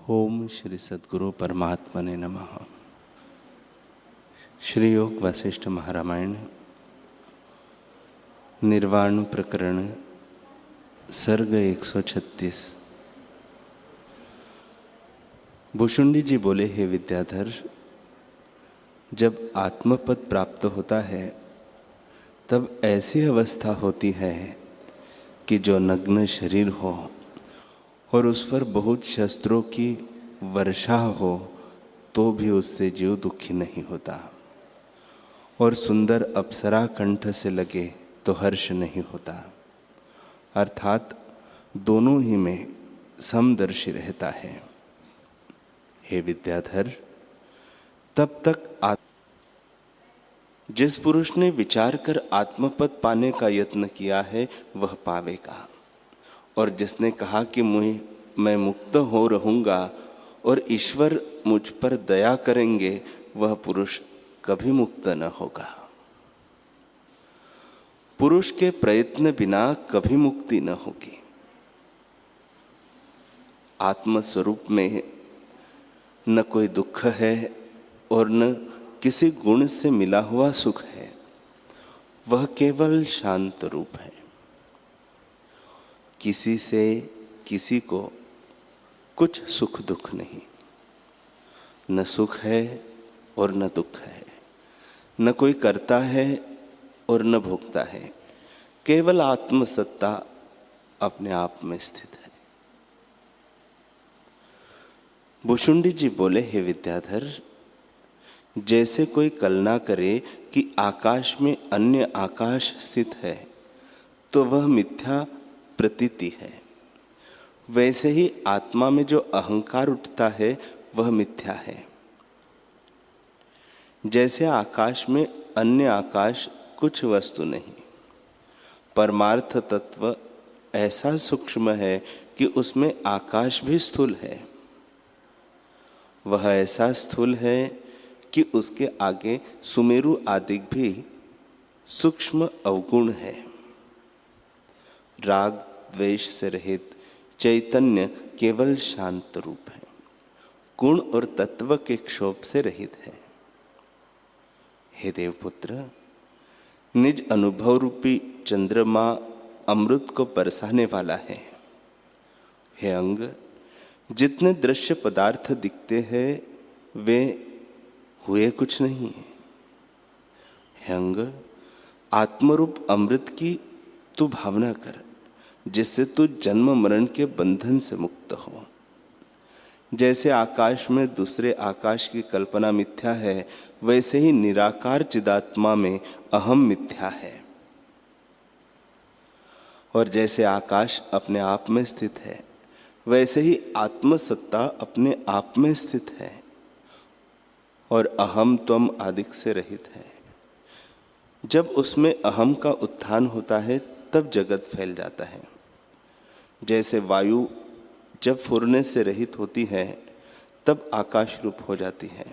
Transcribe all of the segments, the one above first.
ओम श्री सद्गुरु परमात्मने नमः। श्री योग वशिष्ठ महारामायण निर्वाण प्रकरण सर्ग 136। भुशुंडी जी बोले, हे विद्याधर, जब आत्मपद प्राप्त होता है तब ऐसी अवस्था होती है कि जो नग्न शरीर हो और उस पर बहुत शस्त्रों की वर्षा हो तो भी उससे जीव दुखी नहीं होता, और सुंदर अप्सरा कंठ से लगे तो हर्ष नहीं होता। अर्थात दोनों ही में समदर्शी रहता है। हे विद्याधर, तब तक जिस पुरुष ने विचार कर आत्मपद पाने का यत्न किया है वह पावेगा, और जिसने कहा कि मैं मुक्त हो रहूंगा और ईश्वर मुझ पर दया करेंगे, वह पुरुष कभी मुक्त न होगा। पुरुष के प्रयत्न बिना कभी मुक्ति न होगी। आत्मस्वरूप में न कोई दुख है और न किसी गुण से मिला हुआ सुख है, वह केवल शांत रूप है। किसी से किसी को कुछ सुख दुख नहीं, न सुख है और न दुख है, न कोई करता है और न भोगता है, केवल आत्मसत्ता अपने आप में स्थित है। भुशुंडी जी बोले, हे विद्याधर, जैसे कोई कल्पना करे कि आकाश में अन्य आकाश स्थित है तो वह मिथ्या प्रतीति है, वैसे ही आत्मा में जो अहंकार उठता है वह मिथ्या है। जैसे आकाश में अन्य आकाश कुछ वस्तु नहीं, परमार्थ तत्व ऐसा सूक्ष्म है कि उसमें आकाश भी स्थूल है। वह ऐसा स्थूल है कि उसके आगे सुमेरु आदि भी सूक्ष्म अवगुण है। राग द्वेष से रहित चैतन्य केवल शांत रूप है, गुण और तत्व के क्षोभ से रहित है। हे देवपुत्र, निज अनुभव रूपी चंद्रमा अमृत को बरसाने वाला है। हे अंग, जितने दृश्य पदार्थ दिखते हैं वे हुए कुछ नहीं है। हे अंग, आत्मरूप अमृत की तू भावना कर, जिससे तू जन्म मरण के बंधन से मुक्त हो। जैसे आकाश में दूसरे आकाश की कल्पना मिथ्या है, वैसे ही निराकार चिदात्मा में अहम मिथ्या है। और जैसे आकाश अपने आप में स्थित है, वैसे ही आत्मसत्ता अपने आप में स्थित है और अहम त्वम आदि से रहित है। जब उसमें अहम का उत्थान होता है तब जगत फैल जाता है। जैसे वायु जब फुरने से रहित होती है तब आकाश रूप हो जाती है,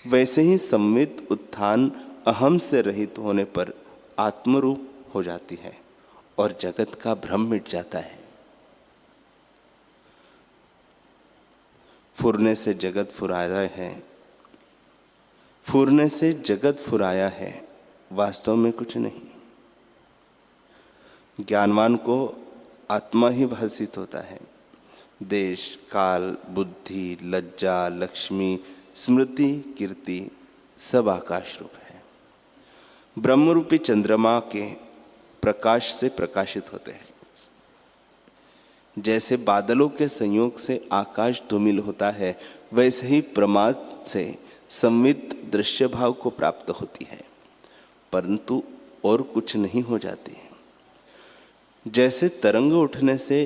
वैसे ही संवित उत्थान अहम से रहित होने पर आत्मरूप हो जाती है और जगत का भ्रम मिट जाता है। फुरने से जगत फुराया है, फुरने से जगत फुराया है, वास्तव में कुछ नहीं। ज्ञानवान को आत्मा ही भासित होता है। देश काल बुद्धि लज्जा लक्ष्मी स्मृति कीर्ति सब आकाश रूप है। ब्रह्मरूपी चंद्रमा के प्रकाश से प्रकाशित होते हैं। जैसे बादलों के संयोग से आकाश धूमिल होता है, वैसे ही प्रमाद से संवित दृश्य भाव को प्राप्त होती है, परंतु और कुछ नहीं हो जाती है। जैसे तरंग उठने से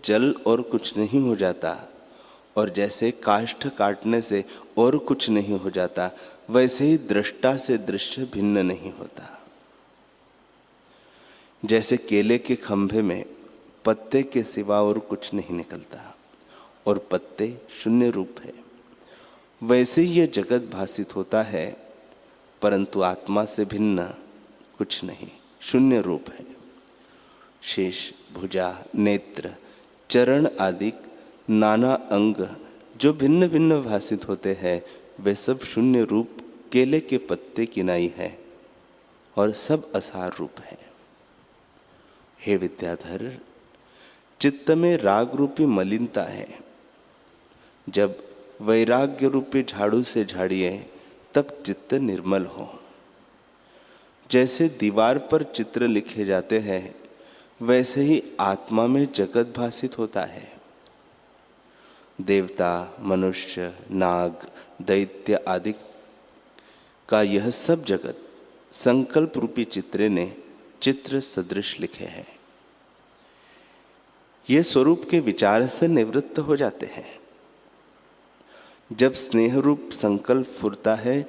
जल और कुछ नहीं हो जाता, और जैसे काष्ठ काटने से और कुछ नहीं हो जाता, वैसे ही दृष्टा से दृश्य भिन्न नहीं होता। जैसे केले के खंभे में पत्ते के सिवा और कुछ नहीं निकलता और पत्ते शून्य रूप है, वैसे ही यह जगत भासित होता है, परंतु आत्मा से भिन्न कुछ नहीं, शून्य रूप है। शेष भुजा नेत्र चरण आदि नाना अंग जो भिन्न भिन्न भासित होते हैं, वे सब शून्य रूप केले के पत्ते की नाई है और सब असार रूप है। हे विद्याधर, चित्त में राग रूपी मलिनता है। जब वैराग्य रूपी झाड़ू से झाड़िए तब चित्त निर्मल हो। जैसे दीवार पर चित्र लिखे जाते हैं, वैसे ही आत्मा में जगत भासित होता है। देवता, मनुष्य, नाग, दैत्य आदि का यह सब जगत संकल्प रूपी चित्रे ने चित्र सदृश लिखे हैं। ये स्वरूप के विचार से निवृत्त हो जाते हैं। जब स्नेह रूप संकल्प फुरता है,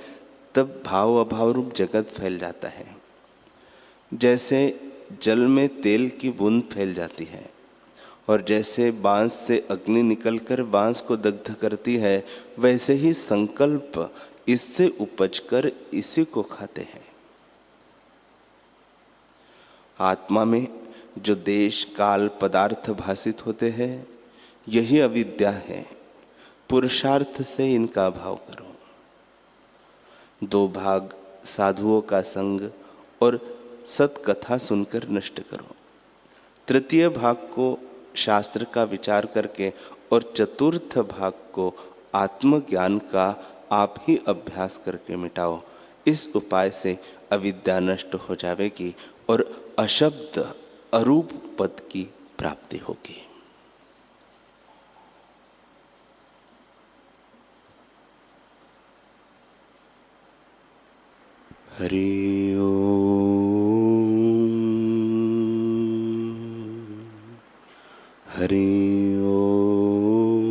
तब भाव अभाव रूप जगत फैल जाता है। जैसे जल में तेल की बूंद फैल जाती है और जैसे बांस से अग्नि निकलकर बांस को दग्ध करती है, वैसे ही संकल्प इससे उपजकर इसी को खाते हैं। आत्मा में जो देश काल पदार्थ भासित होते हैं, यही अविद्या है। पुरुषार्थ से इनका अभाव करो। 2 भाग साधुओं का संग और सत्कथा सुनकर नष्ट करो। तृतीय भाग को शास्त्र का विचार करके और चतुर्थ भाग को आत्मज्ञान का आप ही अभ्यास करके मिटाओ। इस उपाय से अविद्या नष्ट हो जाएगी और अशब्द अरूप पद की प्राप्ति होगी। हरि ओम, हरि ओम।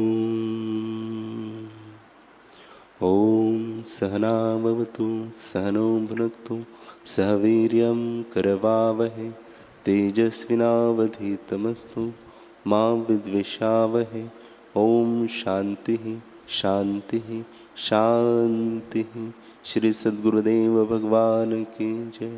ओम सहना भवतु सहनौ भुनक्तु सह वीर्यं करवावहै तेजस्विनावधीतमस्तु मा विद्विषावहै। ओम शांति शांति शांति। श्री सद्गुरुदेव भगवान की जय।